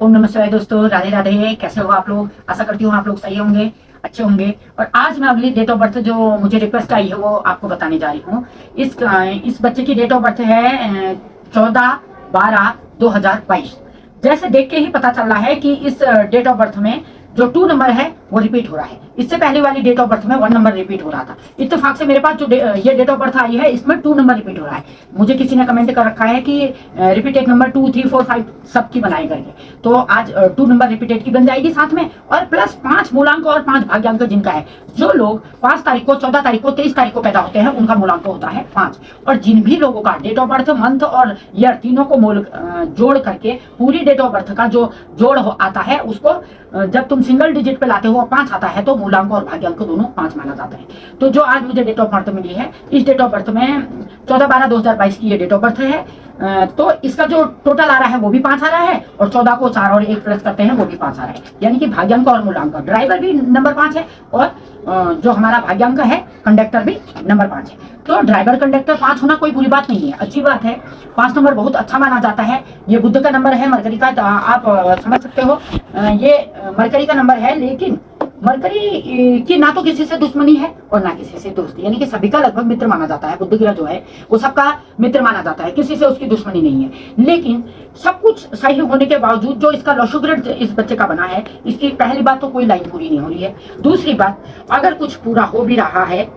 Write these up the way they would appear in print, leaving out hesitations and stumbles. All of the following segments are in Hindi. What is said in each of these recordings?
ओम नमः शिवाय दोस्तों, राधे राधे। कैसे हो आप लोग? आशा करती हूँ आप लोग सही होंगे, अच्छे होंगे। और आज मैं अगली डेट ऑफ बर्थ जो मुझे रिक्वेस्ट आई है वो आपको बताने जा रही हूँ। इस बच्चे की डेट ऑफ बर्थ है 14/12/2022। जैसे देख के ही पता चल रहा है कि इस डेट ऑफ बर्थ में जो 2 नंबर है वो रिपीट हो रहा है। इससे पहले वाली डेट ऑफ बर्थ में 1 नंबर रिपीट हो रहा था। इत्तेफाक से मेरे पास जो ये डेट ऑफ बर्थ आई है इसमें 2 नंबर रिपीट हो रहा है। मुझे किसी ने कमेंट कर रखा है कि रिपीटेड नंबर 2, 3, 4, 5 सबकी बनाई करके। तो आज 2 नंबर रिपीटेड की बन जाएगी साथ में, और प्लस 5 मूलांक और 5 भाग्यांक जिनका है। जो लोग 5 तारीख को, 14 तारीख को, 23 तारीख को पैदा होते हैं उनका मूलांक होता है 5। और जिन भी लोगों का डेट ऑफ बर्थ, मंथ और ईयर तीनों को जोड़ करके पूरी डेट ऑफ बर्थ का जो जोड़ आता है उसको जब तुम सिंगल डिजिट पे लाते हो 5 आता है तो मूलांक और भाग्यांक दोनों 5 माना जाता है। तो जो आज मुझे डेट ऑफ बर्थ मिली है, इस डेट ऑफ बर्थ में 14/12/2022 की ये डेट ऑफ बर्थ है। तो इसका जो टोटल आ रहा है वो भी 5 आ रहा है, और 14 को 4 और 1 प्लस करते हैं वो भी 5 आ रहा है। यानी कि भाग्यांक और मूलांक, ड्राइवर भी नंबर 5 है, और जो हमारा भाग्यांक है कंडक्टर भी नंबर 5 है। तो ड्राइवर कंडक्टर 5 होना कोई बुरी बात नहीं है, अच्छी बात है। 5 नंबर बहुत अच्छा माना जाता है। ये बुध का नंबर है, मरकरी का, आप समझ सकते हो। ये मरकरी का नंबर है, लेकिन मरकरी की ना तो किसी से दुश्मनी है और ना किसी से दोस्ती, यानी कि सभी का लगभग मित्र माना जाता है। बुध ग्रह जो है वो सबका मित्र माना जाता है, किसी से उसकी दुश्मनी नहीं है। लेकिन सब कुछ सही होने के बावजूद जो इसका लशुग्रह इस बच्चे का बना है, इसकी पहली बात तो कोई लाइन पूरी नहीं हो रही है। दूसरी बात, अगर कुछ पूरा हो भी रहा है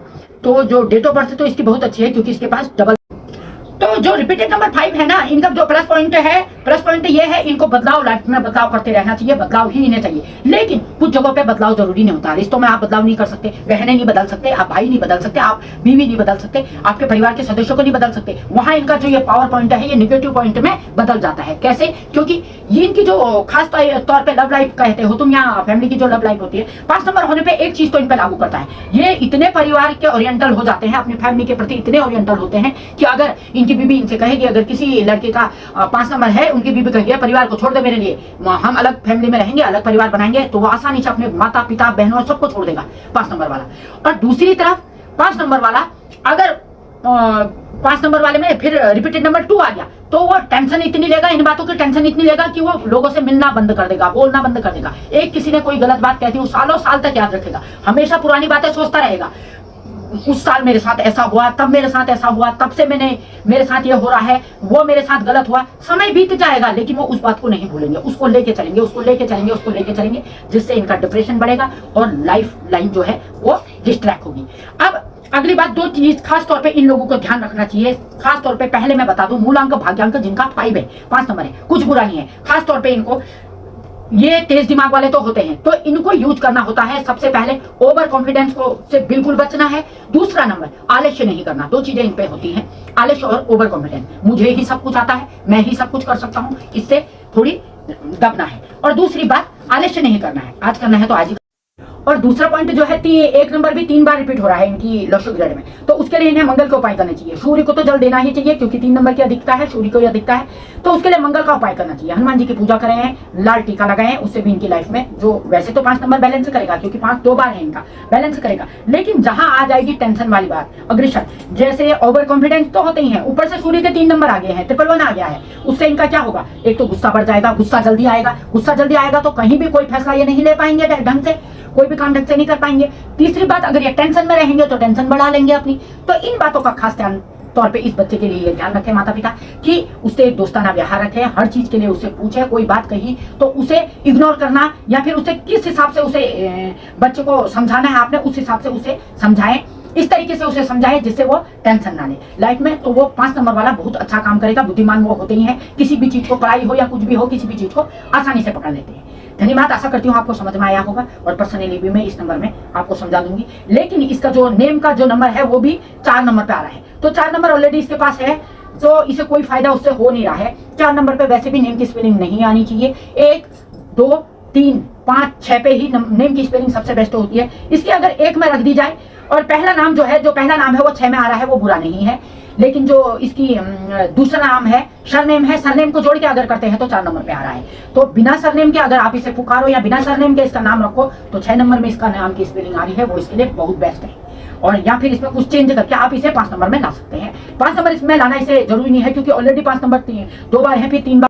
तो जो डेट ऑफ बर्थ तो इसकी बहुत अच्छी है, क्योंकि इसके पास डबल। तो जो रिपीटेड नंबर 5 है ना, इनका जो प्लस पॉइंट है, प्लस पॉइंट ये है, इनको बदलाव, लाइफ में बदलाव करते रहना चाहिए, बदलाव ही इन्हें चाहिए। लेकिन कुछ जगहों पे बदलाव जरूरी नहीं होता। रिश्तों में आप बदलाव नहीं कर सकते, बहनें नहीं बदल सकते, आप भाई नहीं बदल सकते, आप बीवी नहीं बदल सकते, आपके परिवार के सदस्यों को नहीं बदल सकते। वहां इनका जो ये पावर पॉइंट है ये निगेटिव पॉइंट में बदल जाता है। कैसे? क्योंकि ये इनकी जो खास तौर पर लव लाइफ कहते हो तुम, या फैमिली की जो लव लाइफ होती है, 5 नंबर होने पर एक चीज तो इन पर लागू करता है। ये इतने परिवार के ओरिएंटल हो जाते हैं, अपनी फैमिली के प्रति इतने ओरिएंटल होते हैं कि अगर इनकी बीवी इनसे कहेगी, अगर किसी लड़के का 5 नंबर है, उनकी बीवी कहेगी परिवार को छोड़ दे मेरे लिए, हम अलग फैमिली में रहेंगे, अलग परिवार बनाएंगे, तो वो आसानी से अपने माता पिता बहनों सबको छोड़ देगा 5 नंबर वाला। और दूसरी तरफ 5 नंबर वाला, अगर 5 नंबर वाले में फिर रिपीटेड नंबर 2 आ गया तो वो टेंशन इतनी लेगा, इन बातों की टेंशन इतनी लेगा कि वो लोगों से मिलना बंद कर देगा, बोलना बंद कर देगा। एक किसी ने कोई गलत बात कहती है, सालों साल तक याद रखेगा, हमेशा पुरानी बातें सोचता रहेगा। उस साल मेरे साथ ऐसा हुआ, तब मेरे साथ ऐसा हुआ, तब से मेरे साथ ये हो रहा है, वो मेरे साथ गलत हुआ। समय बीत जाएगा लेकिन वो उस बात को नहीं भूलेंगे, उसको लेके चलेंगे, उसको लेके चलेंगे, उसको लेके चलेंगे, जिससे इनका डिप्रेशन बढ़ेगा और लाइफ लाइन जो है वो डिस्ट्रैक्ट होगी। अब अगली बात, 2 चीज खास तौर पे इन लोगों को ध्यान रखना चाहिए। खास तौर पे पहले मैं बता दूं, मूलांक भाग्यांक जिनका 5 है, 5 नंबर है, कुछ बुरा नहीं है। खास तौर पे इनको, ये तेज दिमाग वाले तो होते हैं, तो इनको यूज करना होता है सबसे पहले ओवर कॉन्फिडेंस को से बिल्कुल बचना है। दूसरा नंबर, आलस्य नहीं करना। 2 चीजें इन पे होती हैं, आलस्य और ओवर कॉन्फिडेंस। मुझे ही सब कुछ आता है, मैं ही सब कुछ कर सकता हूं, इससे थोड़ी दबना है। और दूसरी बात, आलस्य नहीं करना है, आज करना है तो आज ही। और दूसरा पॉइंट जो है, 1 नंबर भी 3 बार रिपीट हो रहा है इनकी लशुक ग्रेड में, तो उसके लिए इन्हें मंगल का उपाय करना चाहिए। सूर्य को तो जल देना ही चाहिए, क्योंकि 3 नंबर की अधिकता है, सूर्य को अधिकता है, तो उसके लिए मंगल का उपाय करना चाहिए। हनुमान जी की पूजा करें, लाल टीका लगाएं, उससे भी इनकी लाइफ में जो वैसे तो 5 नंबर बैलेंस करेगा, क्योंकि 5 2 बार है इनका, बैलेंस करेगा। लेकिन जहां आ जाएगी टेंशन वाली बात, अग्रेशन, जैसे ओवर कॉन्फिडेंस तो होते ही है, ऊपर से सूर्य के 3 नंबर आ गए हैं, 111 आ गया है, उससे इनका क्या होगा? एक तो गुस्सा बढ़ जाएगा, गुस्सा जल्दी आएगा तो कहीं भी कोई फैसला ये नहीं ले पाएंगे ढंग से, कोई भी काम ढंग से नहीं कर पाएंगे। तीसरी बात, अगर ये टेंशन में रहेंगे तो टेंशन बढ़ा लेंगे अपनी। तो इन बातों का खास ध्यान तौर पे इस बच्चे के लिए ध्यान रखें माता पिता, कि उससे एक दोस्ताना व्यवहार रखें, हर चीज के लिए उससे पूछे, कोई बात कही तो उसे इग्नोर करना, या फिर उसे किस हिसाब से उसे बच्चे को समझाना है आपने, उस हिसाब से उसे समझाएं, इस तरीके से उसे समझाएं जिससे वो टेंशन ना ले लाइफ में। तो वो 5 नंबर वाला बहुत अच्छा काम करेगा। बुद्धिमान वो होते ही हैं, किसी भी चीज को, पढ़ाई हो या कुछ भी हो, किसी भी चीज को आसानी से पकड़ लेते हैं। धन्यवाद, आशा करती हूँ आपको समझ में आया होगा, और पर्सनली भी मैं इस नंबर में आपको समझा दूंगी। लेकिन इसका जो नेम का जो नंबर है वो भी 4 नंबर पे आ रहा है, तो 4 नंबर ऑलरेडी इसके पास है, तो इसे कोई फायदा उससे हो नहीं रहा है। 4 नंबर पे वैसे भी नेम की स्पेलिंग नहीं आनी चाहिए। 1, 2, 3, 5, 6 पे ही नेम की स्पेलिंग सबसे बेस्ट होती है। इसके अगर 1 में रख दी जाए, और पहला नाम जो पहला नाम है वो 6 में आ रहा है, वो बुरा नहीं है। लेकिन जो इसकी दूसरा नाम है, सरनेम है, सरनेम को जोड़ के अगर करते हैं तो 4 नंबर पे आ रहा है। तो बिना सरनेम के अगर आप इसे पुकारो या बिना सरनेम के इसका नाम रखो तो 6 नंबर में इसका नाम की स्पेलिंग आ रही है, वो इसके लिए बहुत बेस्ट है। और या फिर इसमें कुछ चेंज करके आप इसे 5 नंबर में ला सकते हैं। 5 नंबर इसमें लाना इसे जरूरी नहीं है, क्योंकि ऑलरेडी 5 नंबर 2 बार है, फिर 3 बार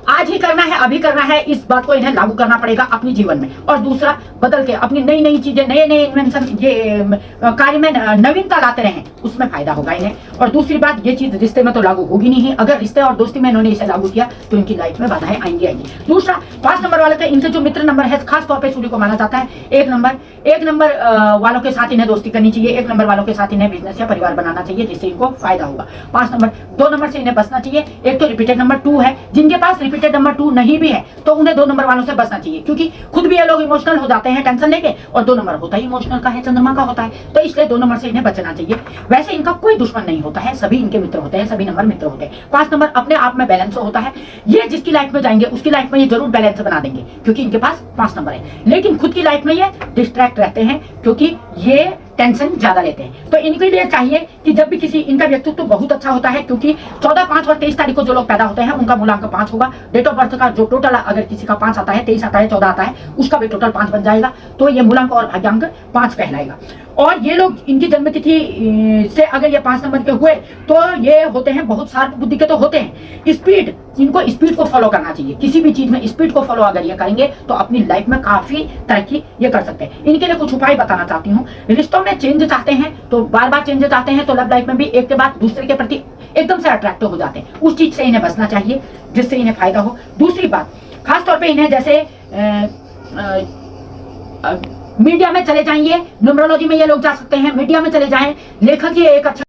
आज ही करना है, अभी करना है, इस बात को इन्हें लागू करना पड़ेगा अपने जीवन में। और दूसरा, बदल के अपनी नई नई चीजें, नए नए इन्वेंशन, ये कार्य में नवीनता लाते रहें, उसमें फायदा होगा इन्हें। और दूसरी बात, ये चीज रिश्ते में तो लागू होगी नहीं, अगर रिश्ते और दोस्ती में इन्होंने इसे लागू किया तो इनकी लाइफ में बाधाएं आएंगी। दूसरा, 5 नंबर वाले का इनके जो मित्र नंबर है, खास तौर पर सूर्य को माना जाता है 1 नंबर वालों के साथ इन्हें दोस्ती करनी चाहिए, 1 नंबर वालों के साथ इन्हें बिजनेस या परिवार बनाना चाहिए, जिससे इनको फायदा होगा। 5 नंबर, 2 नंबर से इन्हें बचना चाहिए। एक तो रिपीटेड नंबर 2 है, जिनके पास रिपीटेड नंबर 2 नहीं भी है तो उन्हें 2 नंबर वालों से बचना चाहिए, क्योंकि खुद भी ये लोग इमोशनल हो जाते हैं टेंशन लेके, और 2 नंबर होता ही इमोशनल का है, चंद्रमा का होता है, तो इसलिए 2 नंबर से इन्हें बचना चाहिए। वैसे इनका कोई दुश्मन नहीं होता है, सभी इनके मित्र होते हैं, सभी नंबर मित्र होते हैं। 5 नंबर अपने आप में बैलेंस होता है, ये जिसकी लाइफ में जाएंगे उसकी लाइफ में ये जरूर बैलेंस बना देंगे, क्योंकि इनके पास 5 नंबर है। लेकिन खुद की लाइफ में ये डिस्ट्रैक्ट रहते हैं, क्योंकि ये टेंशन ज्यादा लेते हैं। तो इनके लिए चाहिए कि जब भी किसी, इनका व्यक्तित्व तो बहुत अच्छा होता है, क्योंकि 14, 5 और 23 तारीख को जो लोग पैदा होते हैं उनका मूलांक 5 होगा। डेट ऑफ बर्थ का जो टोटल, अगर किसी का 5 आता है, 23 आता है, 14 आता है, उसका भी टोटल 5 बन जाएगा, तो ये मूलांक और भाग्यांक 5 कहलाएगा। और ये लोग, इनकी जन्मतिथि से अगर ये 5 नंबर के हुए तो ये होते हैं बहुत शार्प बुद्धि के, तो होते हैं। स्पीड, इनको स्पीड को फॉलो करना चाहिए, किसी भी चीज में स्पीड को फॉलो अगर ये करेंगे तो अपनी लाइफ में काफी तरक्की ये कर सकते हैं। इनके लिए कुछ उपाय बताना चाहती हूँ। रिश्तों में चेंज चाहते हैं तो बार बार चेंज चाहते हैं, तो लव लाइफ में भी एक के बाद दूसरे के प्रति एकदम से अट्रैक्टिव हो जाते हैं, उस चीज से इन्हें बचना चाहिए जिससे इन्हें फायदा हो। दूसरी बात, खासतौर पर इन्हें जैसे मीडिया में चले जाएंगे, न्यूमरोलॉजी में ये लोग जा सकते हैं, मीडिया में चले जाएं, लेखक ही एक अच्छा।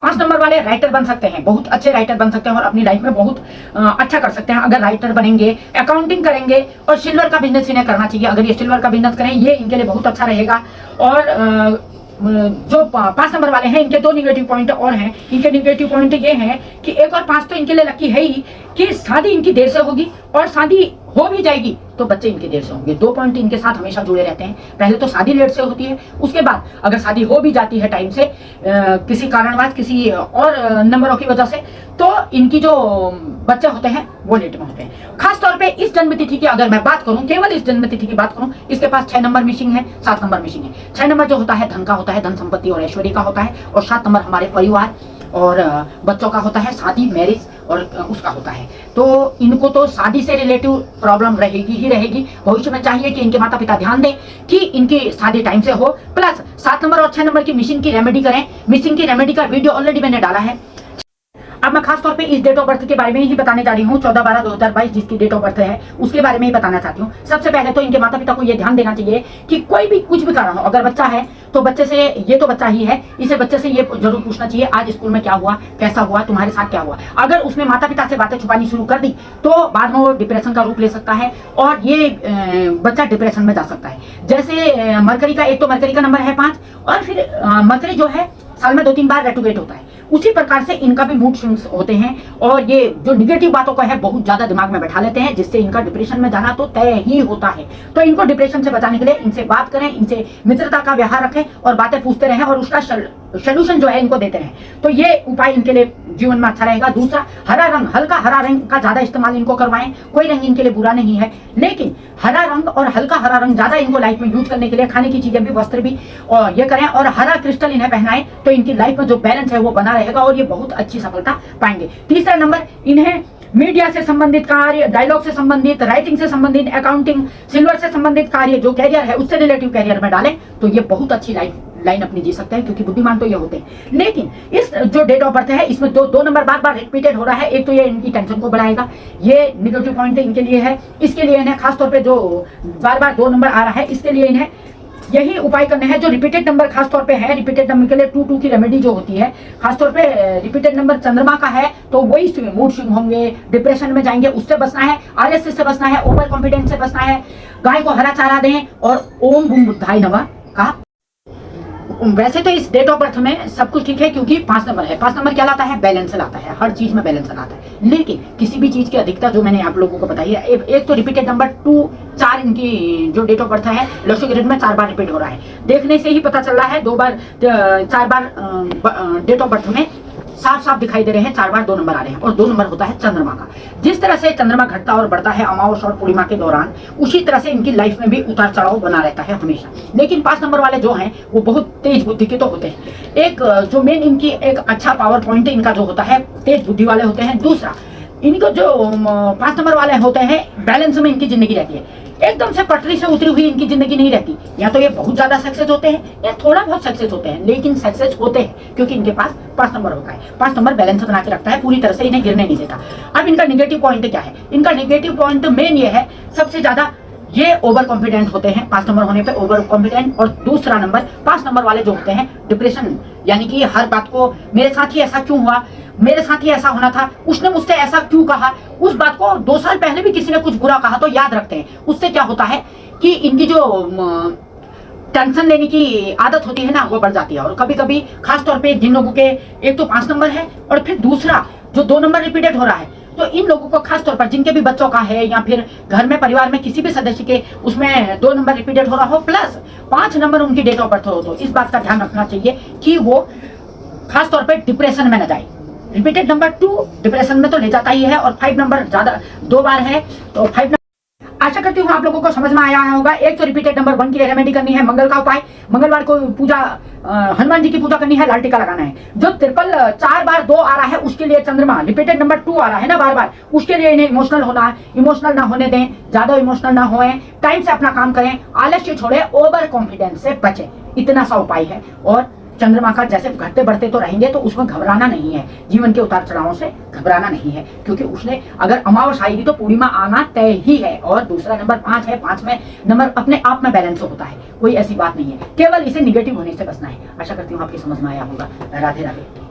5 नंबर वाले राइटर बन सकते हैं, बहुत अच्छे राइटर बन सकते हैं और अपनी लाइफ में बहुत अच्छा कर सकते हैं अगर राइटर बनेंगे, अकाउंटिंग करेंगे। और सिल्वर का बिजनेस इन्हें करना चाहिए, अगर ये सिल्वर का बिजनेस करें ये इनके लिए बहुत अच्छा रहेगा। और जो 5 नंबर वाले हैं, इनके 2 निगेटिव पॉइंट और हैं। इनके निगेटिव पॉइंट ये हैं कि 1 और 5 तो इनके लिए लकी है ही, कि शादी इनकी देर से होगी, और शादी हो भी जाएगी तो बच्चे इनके देर से होंगे। 2 पॉइंट इनके साथ हमेशा जुड़े रहते हैं। पहले तो शादी लेट से होती है, उसके बाद अगर शादी हो भी जाती है टाइम से, किसी कारणवश, किसी और नंबरों की वजह से, तो इनकी जो बच्चे होते हैं वो लेट में होते हैं। खास तौर पे इस जन्मतिथि की अगर मैं बात करूं, केवल इस जन्मतिथि की बात करूं, इसके पास 6 नंबर मिसिंग है, 7 नंबर मिसिंग है। 6 नंबर जो होता है धन का होता है, धन संपत्ति और ऐश्वर्य का होता है, और 7 नंबर हमारे परिवार और बच्चों का होता है, शादी, मैरिज और उसका होता है। तो इनको तो शादी से रिलेटिव प्रॉब्लम रहेगी ही रहेगी। भविष्य में चाहिए कि इनके माता पिता ध्यान दें कि इनकी शादी टाइम से हो, प्लस 7 नंबर और 6 नंबर की मिसिंग की रेमेडी करें। मिसिंग की रेमेडी का वीडियो ऑलरेडी मैंने डाला है। अब मैं खास तौर पे इस डेट ऑफ बर्थ के बारे में ही बताने जा रही हूँ, 14/12/2022 जिसकी डेट ऑफ बर्थ है उसके बारे में ही बताना चाहती हूँ। सबसे पहले तो इनके माता पिता को ये ध्यान देना चाहिए कि कोई भी कुछ भी कारण हो, अगर बच्चा है तो बच्चे से, ये तो बच्चा ही है, इसे बच्चे से ये जरूर पूछना चाहिए आज स्कूल में क्या हुआ, कैसा हुआ, तुम्हारे साथ क्या हुआ। अगर उसने माता पिता से बातें छुपानी शुरू कर दी तो बाद में वो डिप्रेशन का रूप ले सकता है और ये बच्चा डिप्रेशन में जा सकता है। जैसे मरकरी का, एक तो मरकरी का नंबर है 5, और फिर मरकरी जो है साल में 2-3 बार रेट्रोग्रेड होता है, उसी प्रकार से इनका भी मूड स्विंग्स होते हैं और ये जो निगेटिव बातों का है बहुत ज्यादा दिमाग में बैठा लेते हैं, जिससे इनका डिप्रेशन में जाना तो तय ही होता है। तो इनको डिप्रेशन से बचाने के लिए इनसे बात करें, इनसे मित्रता का व्यवहार रखें और बातें पूछते रहें और उसका सोल्यूशन जो है इनको देते रहें, तो ये उपाय इनके लिए जीवन में अच्छा रहेगा। दूसरा, हरा रंग, हल्का हरा रंग का ज्यादा इस्तेमाल इनको करवाएं। कोई रंग इनके लिए बुरा नहीं है, लेकिन हरा रंग और हल्का हरा रंग ज्यादा इनको लाइफ में यूज करने के लिए खाने की चीजें भी, वस्त्र भी और ये करें, और हरा क्रिस्टल इन्हें पहनाएं, तो इनकी लाइफ में जो बैलेंस है वो बना रहेगा और ये बहुत अच्छी सफलता पाएंगे। तीसरा नंबर, इन्हें मीडिया से संबंधित कार्य, डायलॉग से संबंधित, राइटिंग से संबंधित, अकाउंटिंग, सिल्वर से संबंधित कार्य, जो कैरियर है उससे रिलेटिव कैरियर में डालें तो ये बहुत अच्छी लाइन अपनी जी सकते हैं, क्योंकि बुद्धिमान तो ये होते हैं। लेकिन इस जो डेट ऑफ बर्थ है इसमें दो नंबर बार बार रिपीटेड हो रहा है। एक तो ये इनकी टेंशन को बढ़ाएगा, ये निगेटिव पॉइंट इनके लिए है। इसके लिए इन्हें खासतौर पे जो बार बार 2 नंबर आ रहा है, इसके लिए इन्हें यही उपाय करने हैं। जो रिपीटेड नंबर खासतौर पे है, रिपीटेड नंबर के लिए 2 की रेमेडी जो होती है, खासतौर पे रिपीटेड नंबर चंद्रमा का है तो वही मूड स्विंग होंगे, डिप्रेशन में जाएंगे, उससे बचना है। आलस्य से बचना है, ओवर कॉन्फिडेंस से बचना है, गाय को हरा चारा दें और ओम बूम बुद्धाय नमः का। वैसे तो इस डेट ऑफ बर्थ में सब कुछ ठीक है, क्योंकि 5 नंबर है। 5 नंबर क्या लाता है? बैलेंस लाता है, हर चीज में बैलेंस लाता है। लेकिन किसी भी चीज की अधिकता जो मैंने आप लोगों को बताई है, एक तो रिपीटेड नंबर 2, 4 इनकी जो डेट ऑफ बर्थ है लक्ष्य ग्रेड में 4 बार रिपीट हो रहा है। देखने से ही पता चल रहा है 4 बार डेट ऑफ बर्थ में साफ साफ दिखाई दे रहे हैं, 4 बार 2 नंबर आ रहे हैं और 2 नंबर होता है चंद्रमा का। जिस तरह से चंद्रमा घटता और बढ़ता है अमावस और पूर्णिमा के दौरान, उसी तरह से इनकी लाइफ में भी उतार चढ़ाव बना रहता है हमेशा। लेकिन 5 नंबर वाले जो हैं वो बहुत तेज बुद्धि के तो होते हैं। एक जो मेन इनकी एक अच्छा पावर पॉइंट इनका जो होता है, तेज बुद्धि वाले होते हैं। दूसरा, इनको जो 5 नंबर वाले होते हैं, बैलेंस में इनकी जिंदगी रहती है, एकदम से पटरी से उतरी हुई इनकी जिंदगी नहीं रहती। या तो ये बहुत ज्यादा सक्सेस होते हैं या थोड़ा बहुत सक्सेस होते हैं, लेकिन सक्सेस होते हैं क्योंकि इनके पास 5 नंबर होता है। 5 नंबर बैलेंस बना के रखता है, पूरी तरह से इन्हें गिरने नहीं देता। अब इनका निगेटिव पॉइंट क्या है? इनका निगेटिव पॉइंट मेन ये है, सबसे ज्यादा ये ओवर कॉन्फिडेंट होते हैं। 5 नंबर होने पे ओवर कॉन्फिडेंट। और दूसरा नंबर, 5 नंबर वाले जो होते हैं, डिप्रेशन, यानी कि हर बात को मेरे साथ ही ऐसा क्यों हुआ, मेरे साथ ही ऐसा होना था, उसने मुझसे ऐसा क्यों कहा, उस बात को 2 साल पहले भी किसी ने कुछ बुरा कहा तो याद रखते हैं। उससे क्या होता है कि इनकी जो टेंशन लेने की आदत होती है ना, वो बढ़ जाती है। और कभी कभी खास तौर पे जिन लोगों के एक तो 5 नंबर है और फिर दूसरा जो 2 नंबर रिपीटेड हो रहा है, तो इन लोगों को खास तौर पर जिनके भी बच्चों का है या फिर घर में परिवार में किसी भी सदस्य के उसमें 2 नंबर रिपीटेड हो रहा हो प्लस 5 नंबर उनकी डेट ऑफ बर्थ हो, तो इस बात का ध्यान रखना चाहिए कि वो खास तौर पर डिप्रेशन में न जाए। रिपीटेड नंबर 2 डिप्रेशन में तो ले जाता ही है, और 5 नंबर ज्यादा 2 बार है तो 5 नंबर। आशा करती हूँ आप लोगों को समझ में आया होगा। एक तो रिपीटेड नंबर 1 की रेमेडी करनी है, मंगल का उपाय, मंगलवार को पूजा, हनुमान जी की पूजा करनी है, लाल टीका लगाना है। जो ट्रिपल 4 बार 2 आ रहा है उसके लिए चंद्रमा, रिपीटेड नंबर 2 आ रहा है ना बार बार, उसके लिए इन्हें इमोशनल होना है। इमोशनल ना होने दें, ज्यादा इमोशनल ना होए, टाइम से अपना काम करें, आलस्य छोड़े, ओवर कॉन्फिडेंस से बचे, इतना सा उपाय है। और चंद्रमा का जैसे घटते बढ़ते तो रहेंगे, तो उसमें घबराना नहीं है, जीवन के उतार चढ़ावों से घबराना नहीं है, क्योंकि उसने अगर अमावस आएगी तो पूर्णिमा आना तय ही है। और दूसरा नंबर 5 है, 5 में नंबर अपने आप में बैलेंस होता है, कोई ऐसी बात नहीं है, केवल इसे निगेटिव होने से बचना है। आशा करती हूँ आपकी समझ में आया होगा। राधे राधे।